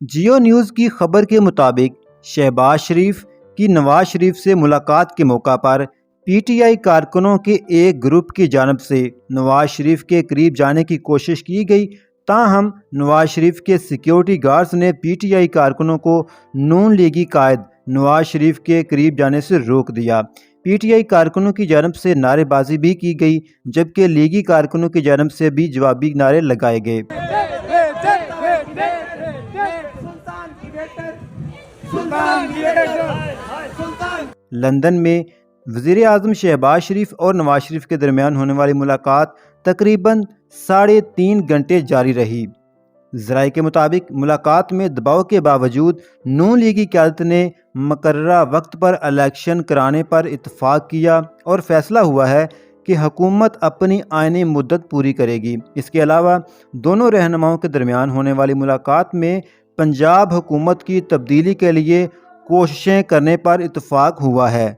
Jio news کی خبر کے مطابق شہباز شریف کی نواز شریف سے ملاقات کے موقع پر پی ٹی آئی کارکنوں کے ایک گروپ کی جانب سے نواز شریف کے قریب جانے کی کوشش کی گئی، تاہم نواز شریف کے سیکیورٹی گارڈز نے پی ٹی آئی کارکنوں کو نون لیگی قائد نواز شریف کے قریب جانے سے روک دیا۔ پی ٹی آئی کارکنوں کی جانب سے نعرے بازی بھی کی گئی، جبکہ لیگی کارکنوں کی جانب سے بھی جوابی نعرے لگائے گئے۔ لندن میں وزیر اعظم شہباز شریف اور نواز شریف کے درمیان ہونے والی ملاقات تقریباً 3.5 گھنٹے جاری رہی۔ ذرائع کے مطابق ملاقات میں دباؤ کے باوجود نون لیگی قیادت نے مقررہ وقت پر الیکشن کرانے پر اتفاق کیا اور فیصلہ ہوا ہے کہ حکومت اپنی آئینی مدت پوری کرے گی۔ اس کے علاوہ دونوں رہنماؤں کے درمیان ہونے والی ملاقات میں پنجاب حکومت کی تبدیلی کے لیے کوششیں کرنے پر اتفاق ہوا ہے۔